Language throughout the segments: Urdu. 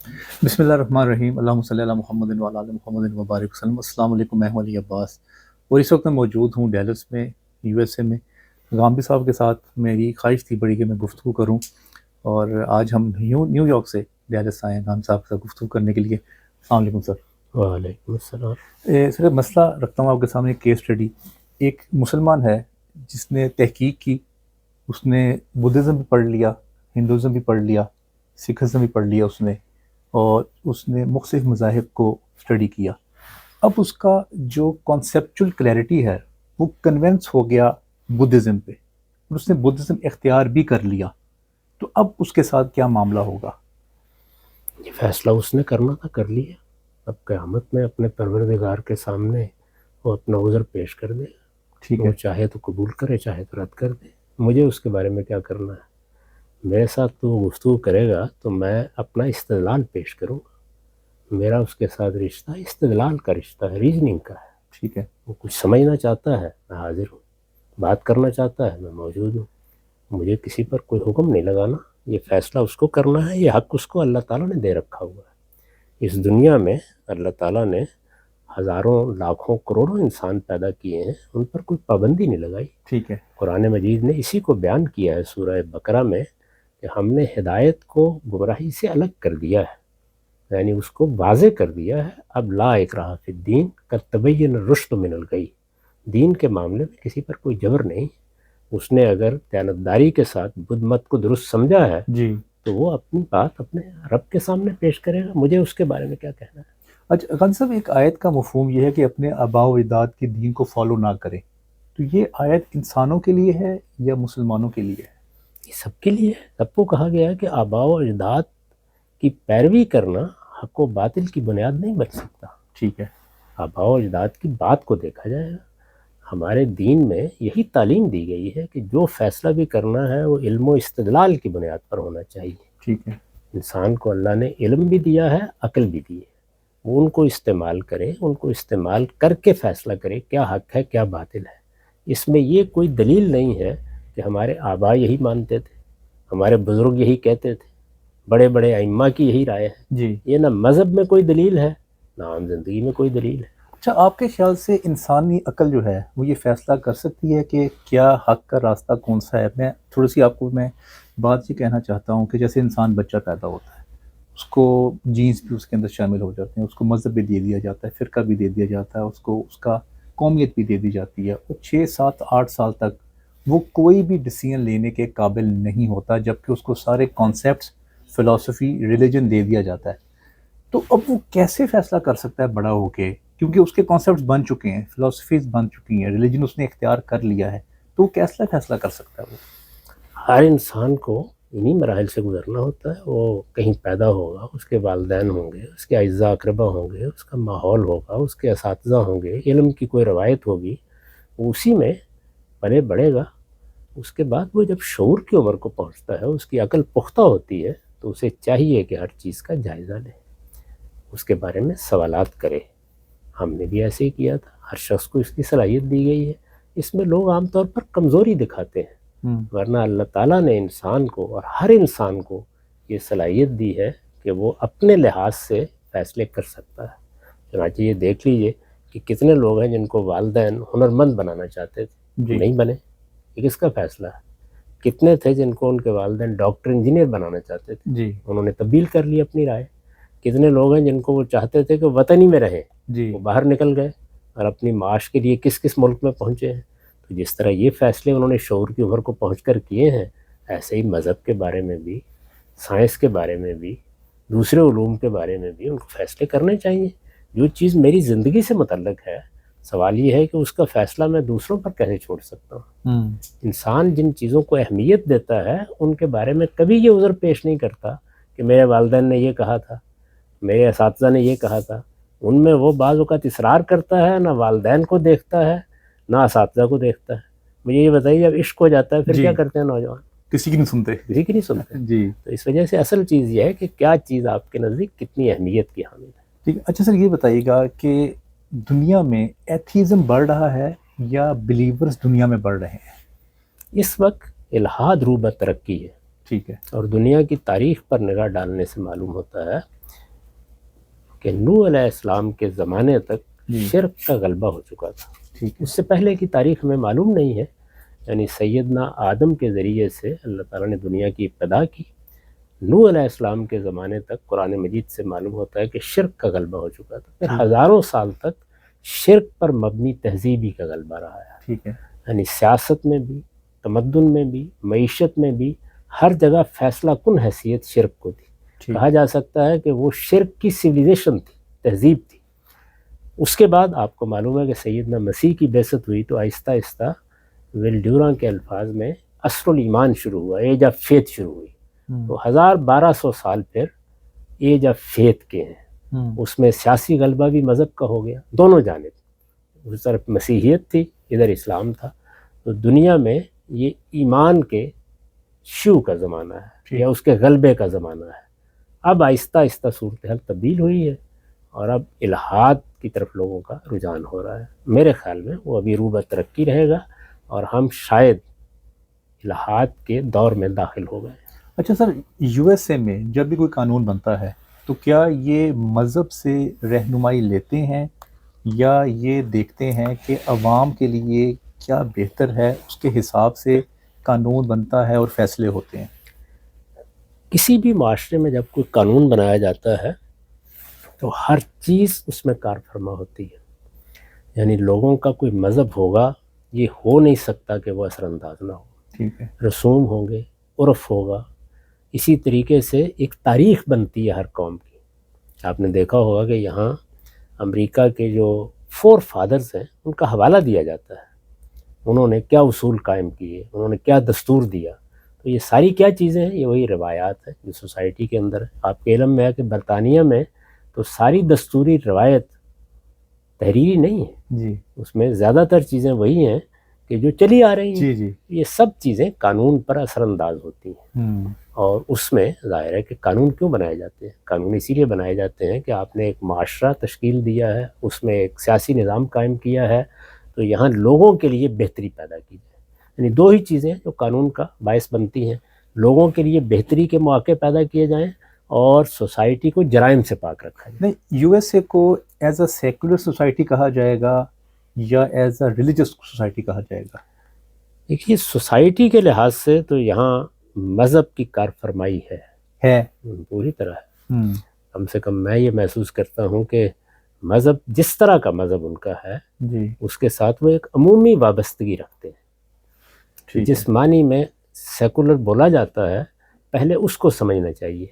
بسم اللہ الرحمن الرحیم، اللہم صلی علی محمد وعلی آل محمد وبارک وسلم۔ السلام علیکم، میں ہوں علی عباس اور اس وقت میں موجود ہوں ڈیلس میں، یو ایس اے میں۔ غامدی صاحب کے ساتھ میری خواہش تھی بڑی کہ میں گفتگو کروں، اور آج ہم نیو یارک سے ڈیلس آئے ہیں غامدی صاحب کے ساتھ گفتگو کرنے کے لیے۔ السلام علیکم سر۔ وعلیکم السلام۔ سر مسئلہ رکھتا ہوں آپ کے سامنے، کیس اسٹڈی۔ ایک مسلمان ہے جس نے تحقیق کی، اس نے بدھزم بھی پڑھ لیا، ہندوازم بھی پڑھ لیا، سکھزم بھی پڑھ لیا اس نے، اور اس نے مختلف مذاہب کو اسٹڈی کیا۔ اب اس کا جو کانسیپچول کلیئرٹی ہے وہ کنونس ہو گیا بدھزم پہ، اور اس نے بدھزم اختیار بھی کر لیا۔ تو اب اس کے ساتھ کیا معاملہ ہوگا؟ یہ فیصلہ اس نے کرنا تھا، کر لیا۔ اب قیامت میں اپنے پروردگار کے سامنے وہ اپنا عذر پیش کر دے، ٹھیک وہ ہے، چاہے تو قبول کرے چاہے تو رد کر دے۔ مجھے اس کے بارے میں کیا کرنا ہے؟ میرے ساتھ تو وہ گفتگو کرے گا تو میں اپنا استدلال پیش کروں گا۔ میرا اس کے ساتھ رشتہ استدلال کا رشتہ ہے، ریزننگ کا ہے۔ ٹھیک ہے، وہ کچھ سمجھنا چاہتا ہے، میں حاضر ہوں۔ بات کرنا چاہتا ہے، میں موجود ہوں۔ مجھے کسی پر کوئی حکم نہیں لگانا، یہ فیصلہ اس کو کرنا ہے، یہ حق اس کو اللہ تعالیٰ نے دے رکھا ہوا ہے۔ اس دنیا میں اللہ تعالیٰ نے ہزاروں لاکھوں کروڑوں انسان پیدا کیے ہیں، ان پر کوئی پابندی نہیں لگائی۔ ٹھیک ہے، قرآن مجید نے اسی کو بیان کیا ہے سورہ بقرہ میں کہ ہم نے ہدایت کو گمراہی سے الگ کر دیا ہے، یعنی اس کو واضح کر دیا ہے۔ اب لا اکراہ فی الدین قد تبین الرشد من الغی، دین کے معاملے میں کسی پر کوئی جبر نہیں۔ اس نے اگر دیانتداری کے ساتھ بدھ مت کو درست سمجھا ہے جی۔ تو وہ اپنی بات اپنے رب کے سامنے پیش کرے گا، مجھے اس کے بارے میں کیا کہنا ہے۔ اچھا غنی صاحب، ایک آیت کا مفہوم یہ ہے کہ اپنے آباء و اجداد کے دین کو فالو نہ کریں، تو یہ آیت انسانوں کے لیے ہے یا مسلمانوں کے لیے ہے؟ یہ سب کے لیے ہے، سب کو کہا گیا ہے کہ آباء و اجداد کی پیروی کرنا حق و باطل کی بنیاد نہیں بن سکتا۔ ٹھیک ہے، آباء و اجداد کی بات کو دیکھا جائے گا۔ ہمارے دین میں یہی تعلیم دی گئی ہے کہ جو فیصلہ بھی کرنا ہے وہ علم و استدلال کی بنیاد پر ہونا چاہیے۔ ٹھیک ہے، انسان کو اللہ نے علم بھی دیا ہے، عقل بھی دی ہے، وہ ان کو استعمال کرے، ان کو استعمال کر کے فیصلہ کرے کیا حق ہے کیا باطل ہے۔ اس میں یہ کوئی دلیل نہیں ہے کہ ہمارے آباء یہی مانتے تھے، ہمارے بزرگ یہی کہتے تھے، بڑے بڑے ائمہ کی یہی رائے ہے۔ جی۔ یہ نہ مذہب میں کوئی دلیل ہے نہ عام زندگی میں کوئی دلیل ہے۔ اچھا، آپ کے خیال سے انسانی عقل جو ہے وہ یہ فیصلہ کر سکتی ہے کہ کیا حق کا راستہ کون سا ہے؟ میں تھوڑی سی آپ کو بات یہ کہنا چاہتا ہوں کہ جیسے انسان بچہ پیدا ہوتا ہے، اس کو جینس بھی اس کے اندر شامل ہو جاتے ہیں، اس کو مذہب بھی دے دیا جاتا ہے، فرقہ بھی دے دیا جاتا ہے، اس کو اس کا قومیت بھی دے دی جاتی ہے، اور 6 7 8 سال تک وہ کوئی بھی ڈیسیژن لینے کے قابل نہیں ہوتا، جبکہ اس کو سارے کانسیپٹس، فلسفی، ریلیجن دے دیا جاتا ہے۔ تو اب وہ کیسے فیصلہ کر سکتا ہے بڑا ہو کے؟ کیونکہ اس کے کانسیپٹس بن چکے ہیں، فلسفیز بن چکی ہیں، ریلیجن اس نے اختیار کر لیا ہے، تو وہ کیسا فیصلہ کر سکتا ہے وہ؟ ہر انسان کو انہی مراحل سے گزرنا ہوتا ہے۔ وہ کہیں پیدا ہوگا، اس کے والدین ہوں گے، اس کے اعزاء اقربا ہوں گے، اس کا ماحول ہوگا، اس کے اساتذہ ہوں گے، علم کی کوئی روایت ہوگی، وہ اسی میں پلے بڑھے گا۔ اس کے بعد وہ جب شعور کی عمر کو پہنچتا ہے، اس کی عقل پختہ ہوتی ہے، تو اسے چاہیے کہ ہر چیز کا جائزہ لے، اس کے بارے میں سوالات کرے۔ ہم نے بھی ایسے ہی کیا تھا، ہر شخص کو اس کی صلاحیت دی گئی ہے۔ اس میں لوگ عام طور پر کمزوری دکھاتے ہیں، ورنہ اللہ تعالیٰ نے انسان کو اور ہر انسان کو یہ صلاحیت دی ہے کہ وہ اپنے لحاظ سے فیصلے کر سکتا ہے۔ چنانچہ یہ دیکھ لیجئے کہ کتنے لوگ ہیں جن کو والدین ہنرمند بنانا چاہتے تھے، جی، نہیں بنے، یہ کس کا فیصلہ ہے؟ کتنے تھے جن کو ان کے والدین ڈاکٹر انجینئر بنانا چاہتے تھے، جی، انہوں نے تبدیل کر لی اپنی رائے۔ کتنے لوگ ہیں جن کو وہ چاہتے تھے کہ وطن ہی میں رہیں، جی، وہ باہر نکل گئے اور اپنی معاش کے لیے کس کس ملک میں پہنچے ہیں۔ تو جس طرح یہ فیصلے انہوں نے شعور کی عمر کو پہنچ کر کیے ہیں، ایسے ہی مذہب کے بارے میں بھی، سائنس کے بارے میں بھی، دوسرے علوم کے بارے میں بھی ان کو فیصلے کرنے چاہیے۔ جو چیز میری زندگی سے متعلق ہے، سوال یہ ہے کہ اس کا فیصلہ میں دوسروں پر کیسے چھوڑ سکتا ہوں۔ انسان جن چیزوں کو اہمیت دیتا ہے ان کے بارے میں کبھی یہ عذر پیش نہیں کرتا کہ میرے والدین نے یہ کہا تھا، میرے اساتذہ نے یہ کہا تھا۔ ان میں وہ بعض اوقات اصرار کرتا ہے، نہ والدین کو دیکھتا ہے نہ اساتذہ کو دیکھتا ہے۔ مجھے یہ بتائیے، جب عشق ہو جاتا ہے پھر جی، کیا کرتے ہیں نوجوان؟ کسی کی نہیں سنتے۔ کسی کی نہیں سنتے۔ جی، تو اس وجہ سے اصل چیز یہ ہے کہ کیا چیز آپ کے نزدیک کتنی اہمیت کی حامل ہے۔ ٹھیک ہے۔ اچھا سر، یہ بتائیے گا کہ دنیا میں ایتھیزم بڑھ رہا ہے یا بلیورز دنیا میں بڑھ رہے ہیں؟ اس وقت الحاد روبہ ترقی ہے، ٹھیک ہے، اور دنیا کی تاریخ پر نگاہ ڈالنے سے معلوم ہوتا ہے کہ نوح علیہ السلام کے زمانے تک جی شرک کا غلبہ ہو چکا تھا. ٹھیک ہے. اس سے پہلے کی تاریخ ہمیں معلوم نہیں ہے. یعنی سیدنا آدم کے ذریعے سے اللہ تعالیٰ نے دنیا کی ابتدا کی. نوح علیہ السلام کے زمانے تک قرآن مجید سے معلوم ہوتا ہے کہ شرک کا غلبہ ہو چکا تھا. پھر ہزاروں سال تک شرک پر مبنی تہذیبی کا غلبہ رہا ہے. ٹھیک ہے. یعنی سیاست میں بھی، تمدن میں بھی، معیشت میں بھی ہر جگہ فیصلہ کن حیثیت شرک کو تھی. کہا جا سکتا ہے کہ وہ شرک کی سویلائزیشن تھی، تہذیب تھی. اس کے بعد آپ کو معلوم ہے کہ سیدنا مسیح کی بعثت ہوئی تو آہستہ آہستہ ویل ڈیوراں کے الفاظ میں عصر الایمان شروع ہوا، ایج آف فیتھ شروع ہوئی. تو 1200 سال پھر ایج آف فیتھ کے ہیں. اس میں سیاسی غلبہ بھی مذہب کا ہو گیا دونوں جانب. اس طرف مسیحیت تھی، ادھر اسلام تھا. تو دنیا میں یہ ایمان کے شیوع کا زمانہ ہے یا اس کے غلبے کا زمانہ ہے. اب آہستہ آہستہ صورتحال تبدیل ہوئی ہے اور اب الحاد کی طرف لوگوں کا رجحان ہو رہا ہے. میرے خیال میں وہ ابھی روبہ ترقی رہے گا اور ہم شاید الحاد کے دور میں داخل ہو گئے. اچھا سر، یو ایس اے میں جب بھی کوئی قانون بنتا ہے تو کیا یہ مذہب سے رہنمائی لیتے ہیں یا یہ دیکھتے ہیں کہ عوام کے لیے کیا بہتر ہے، اس کے حساب سے قانون بنتا ہے اور فیصلے ہوتے ہیں؟ کسی بھی معاشرے میں جب کوئی قانون بنایا جاتا ہے تو ہر چیز اس میں کار فرما ہوتی ہے. یعنی لوگوں کا کوئی مذہب ہوگا، یہ ہو نہیں سکتا کہ وہ اثر انداز نہ ہو. ٹھیک ہے. رسوم ہوں گے، عرف ہوگا. اسی طریقے سے ایک تاریخ بنتی ہے ہر قوم کی. آپ نے دیکھا ہوگا کہ یہاں امریکہ کے جو 4 فادرز ہیں ان کا حوالہ دیا جاتا ہے. انہوں نے کیا اصول قائم کیے، انہوں نے کیا دستور دیا. تو یہ ساری کیا چیزیں ہیں؟ یہ وہی روایات ہیں جو سوسائٹی کے اندر ہے. آپ کے علم میں ہے کہ برطانیہ میں تو ساری دستوری روایت تحریری نہیں ہے. جی اس میں زیادہ تر چیزیں وہی ہیں کہ جو چلی آ رہی ہیں. جی جی. یہ سب چیزیں قانون پر اثر انداز ہوتی ہیں. اور اس میں ظاہر ہے کہ قانون کیوں بنائے جاتے ہیں؟ قانون اسی لیے بنائے جاتے ہیں کہ آپ نے ایک معاشرہ تشکیل دیا ہے، اس میں ایک سیاسی نظام قائم کیا ہے، تو یہاں لوگوں کے لیے بہتری پیدا کی جائے. یعنی 2 ہی چیزیں جو قانون کا باعث بنتی ہیں: لوگوں کے لیے بہتری کے مواقع پیدا کیے جائیں اور سوسائٹی کو جرائم سے پاک رکھا جائے. نہیں، یو ایس اے کو ایز اے سیکولر سوسائٹی کہا جائے گا یا ایز اے ریلیجس سوسائٹی کہا جائے گا؟ دیکھیے، سوسائٹی کے لحاظ سے تو یہاں مذہب کی کار فرمائی ہے پوری طرح ہے. کم سے کم میں یہ محسوس کرتا ہوں کہ مذہب جس طرح کا مذہب ان کا ہے جی اس کے ساتھ وہ ایک عمومی وابستگی رکھتے ہیں. جس معنی میں سیکولر بولا جاتا ہے پہلے اس کو سمجھنا چاہیے.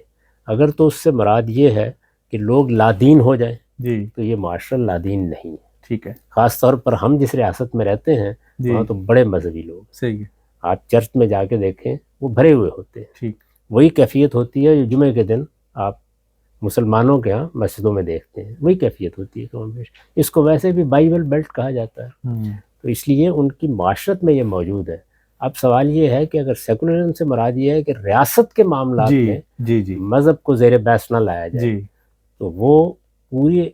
اگر تو اس سے مراد یہ ہے کہ لوگ لادین ہو جائیں جی تو یہ معاشرہ لادین نہیں ہے. ٹھیک ہے. خاص طور پر ہم جس ریاست میں رہتے ہیں وہاں تو بڑے مذہبی لوگ. صحیح ہے. آپ چرچ میں جا کے دیکھیں وہ بھرے ہوئے ہوتے ہیں. ٹھیک. وہی کیفیت ہوتی ہے جو جمعے کے دن آپ مسلمانوں کے ہاں مسجدوں میں دیکھتے ہیں، وہی کیفیت ہوتی ہے کم بیش. اس کو ویسے بھی بائبل بیلٹ کہا جاتا ہے. تو اس لیے ان کی معاشرت میں یہ موجود ہے. اب سوال یہ ہے کہ اگر سیکولرزم سے مراد یہ ہے کہ ریاست کے معاملات میں جی جی مذہب کو زیر بحث نہ لایا جائے جی تو وہ پوری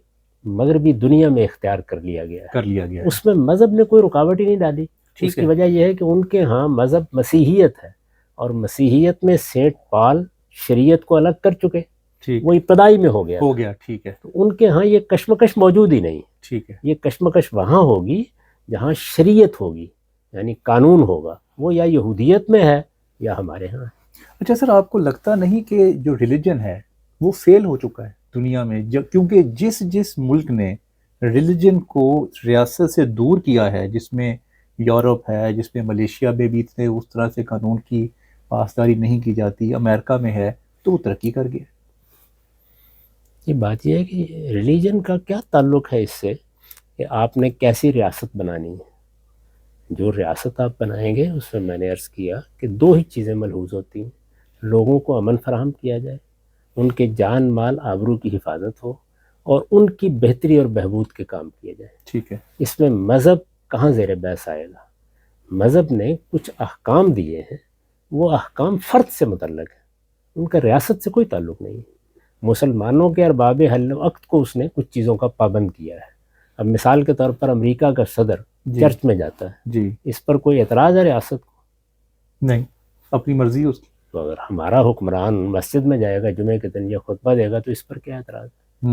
مغربی دنیا میں اختیار کر لیا گیا ہے. اس میں مذہب نے کوئی رکاوٹ ہی نہیں ڈالی. اس کی وجہ یہ ہے کہ ان کے ہاں مذہب مسیحیت ہے اور مسیحیت میں سینٹ پال شریعت کو الگ کر چکے. وہ ابتدائی میں ہو گیا. ٹھیک ہے. تو ان کے ہاں یہ کشمکش موجود ہی نہیں. ٹھیک ہے. یہ کشمکش وہاں ہوگی جہاں شریعت ہوگی، یعنی قانون ہوگا. وہ یا یہودیت میں ہے یا ہمارے ہاں. اچھا سر، آپ کو لگتا نہیں کہ جو ریلیجن ہے وہ فیل ہو چکا ہے دنیا میں؟ کیونکہ جس ملک نے ریلیجن کو ریاست سے دور کیا ہے، جس میں یورپ ہے، جس میں ملیشیا میں بھی اتنے اس طرح سے قانون کی پاسداری نہیں کی جاتی، امریکہ میں ہے، تو وہ ترقی کر گیا. یہ بات یہ ہے کہ ریلیجن کا کیا تعلق ہے اس سے کہ آپ نے کیسی ریاست بنانی ہے. جو ریاست آپ بنائیں گے اس میں نے عرض کیا کہ 2 ہی چیزیں ملحوظ ہوتی ہیں: لوگوں کو امن فراہم کیا جائے، ان کے جان مال آبرو کی حفاظت ہو، اور ان کی بہتری اور بہبود کے کام کیے جائیں. ٹھیک ہے. اس میں مذہب کہاں زیر بحث آئے گا؟ مذہب نے کچھ احکام دیے ہیں، وہ احکام فرد سے متعلق ہیں، ان کا ریاست سے کوئی تعلق نہیں ہے. مسلمانوں کے ارباب حل و عقد کو اس نے کچھ چیزوں کا پابند کیا ہے. اب مثال کے طور پر امریکہ کا صدر چرچ میں جاتا ہے، جی اس پر کوئی اعتراض ہے ریاست کو؟ نہیں، اپنی مرضی اس کی. تو اگر ہمارا حکمران مسجد میں جائے گا جمعے کے دن یا خطبہ دے گا تو اس پر کیا اعتراض ہے؟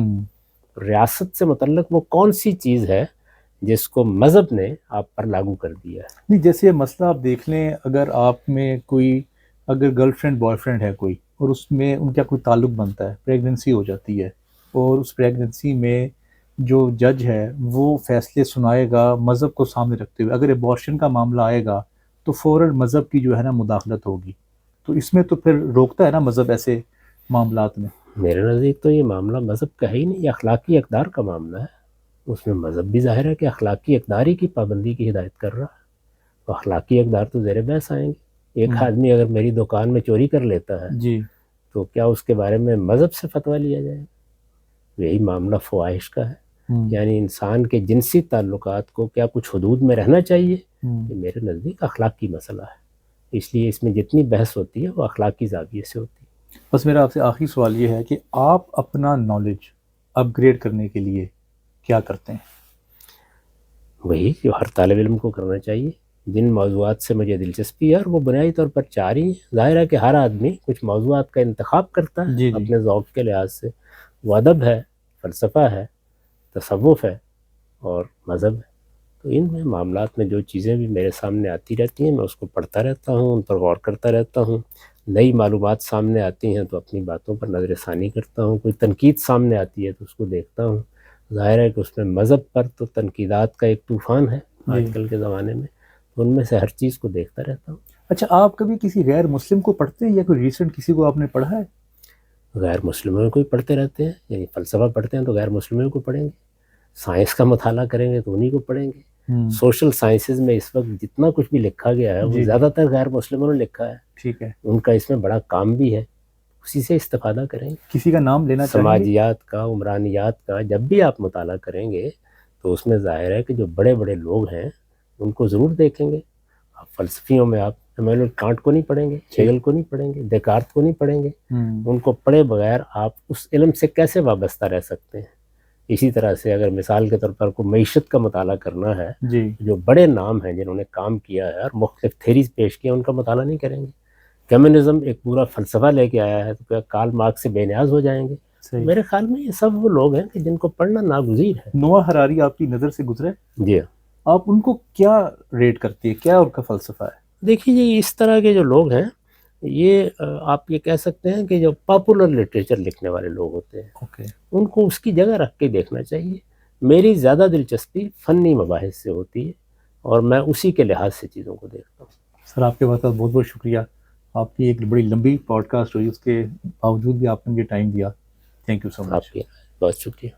ریاست سے متعلق وہ کون سی چیز ہے جس کو مذہب نے آپ پر لاگو کر دیا ہے؟ نہیں، جیسے یہ مسئلہ آپ دیکھ لیں، اگر آپ میں کوئی، اگر گرل فرینڈ بوائے فرینڈ ہے کوئی، اور اس میں ان کا کوئی تعلق بنتا ہے، پریگننسی ہو جاتی ہے، اور اس پریگننسی میں جو جج ہے وہ فیصلے سنائے گا مذہب کو سامنے رکھتے ہوئے، اگر ایبارشن کا معاملہ آئے گا تو فوراً مذہب کی جو ہے نا مداخلت ہوگی، تو اس میں تو پھر روکتا ہے نا مذہب ایسے معاملات میں۔ میرے نزدیک تو یہ معاملہ مذہب کا ہی نہیں، یہ اخلاقی اقدار کا معاملہ ہے۔ اس میں مذہب بھی ظاہر ہے کہ اخلاقی اقدار ہی کی پابندی کی ہدایت کر رہا ہے، تو اخلاقی اقدار تو زیر بحث آئیں گے۔ ایک آدمی اگر میری دکان میں چوری کر لیتا ہے جی تو کیا اس کے بارے میں مذہب سے فتویٰ لیا جائے گا؟ یہی معاملہ فواہش کا ہے، یعنی انسان کے جنسی تعلقات کو کیا کچھ حدود میں رہنا چاہیے، یہ میرے نزدیک اخلاقی مسئلہ ہے، اس لیے اس میں جتنی بحث ہوتی ہے وہ اخلاقی زاویے سے ہوتی ہے۔ بس میرا آپ سے آخری سوال یہ ہے کہ آپ اپنا نالج اپ گریڈ کرنے کے لیے کیا کرتے ہیں؟ وہی جو ہر طالب علم کو کرنا چاہیے، جن موضوعات سے مجھے دلچسپی ہے، اور وہ بنیادی طور پر چار ہی ہیں۔ ظاہر ہے کہ ہر آدمی کچھ موضوعات کا انتخاب کرتا ہے جی اپنے ذوق کے لحاظ سے، وہ ادب ہے، فلسفہ ہے، تصوف ہے اور مذہب ہے۔ تو ان میں معاملات میں جو چیزیں بھی میرے سامنے آتی رہتی ہیں میں اس کو پڑھتا رہتا ہوں، ان پر غور کرتا رہتا ہوں۔ نئی معلومات سامنے آتی ہیں تو اپنی باتوں پر نظر ثانی کرتا ہوں، کوئی تنقید سامنے آتی ہے تو اس کو دیکھتا ہوں۔ ظاہر ہے کہ اس میں مذہب پر تو تنقیدات کا ایک طوفان ہے آج کل کے زمانے میں، تو ان میں سے ہر چیز کو دیکھتا رہتا ہوں۔ اچھا، آپ کبھی کسی غیر مسلم کو پڑھتے ہیں یا کوئی ریسنٹ کسی کو آپ نے پڑھا ہے؟ غیر مسلموں کو ہی پڑھتے رہتے ہیں، یعنی فلسفہ پڑھتے ہیں تو غیر مسلموں کو پڑھیں گے، سائنس کا مطالعہ کریں گے تو انہی کو پڑھیں گے۔ سوشل سائنسز میں اس وقت جتنا کچھ بھی لکھا گیا ہے وہ زیادہ تر غیر مسلموں نے لکھا ہے، ٹھیک ہے، ان کا اس میں بڑا کام بھی ہے، اسی سے استفادہ کریں گے۔ کسی کا نام لینا چاہیں گے؟ سماجیات کا، عمرانیات کا جب بھی آپ مطالعہ کریں گے تو اس میں ظاہر ہے کہ جو بڑے بڑے لوگ ہیں ان کو ضرور دیکھیں گے۔ آپ فلسفیوں میں آپ ایمانوئل کانٹ کو نہیں پڑھیں گے، ہیگل کو نہیں پڑھیں گے، دیکارت کو نہیں پڑھیں گے، ان کو پڑھے بغیر آپ اس علم سے کیسے وابستہ رہ سکتے ہیں؟ اسی طرح سے اگر مثال کے طور پر کوئی معیشت کا مطالعہ کرنا ہے، جو بڑے نام ہیں جنہوں نے کام کیا ہے اور مختلف تھیریز پیش کیا، ان کا مطالعہ نہیں کریں گے؟ کمیونزم ایک پورا فلسفہ لے کے آیا ہے تو کیا کارل مارکس سے بے نیاز ہو جائیں گے؟ میرے خیال میں یہ سب وہ لوگ ہیں کہ جن کو پڑھنا ناگزیر ہے۔ نوح حراری آپ کی نظر سے گزرے؟ جی، آپ ان کو کیا ریٹ کرتی ہے، کیا ان کا فلسفہ ہے؟ دیکھیے یہ اس طرح کے جو لوگ ہیں، یہ آپ یہ کہہ سکتے ہیں کہ جو پاپولر لٹریچر لکھنے والے لوگ ہوتے ہیں، ان کو اس کی جگہ رکھ کے دیکھنا چاہیے۔ میری زیادہ دلچسپی فنی مباحث سے ہوتی ہے اور میں اسی کے لحاظ سے چیزوں کو دیکھتا ہوں۔ سر آپ کے بہت بہت بہت شکریہ، آپ کی ایک بڑی لمبی پوڈ کاسٹ ہوئی، اس کے باوجود بھی آپ نے مجھے ٹائم دیا، تھینک یو سو مچ۔ آپ کی بہت شکریہ۔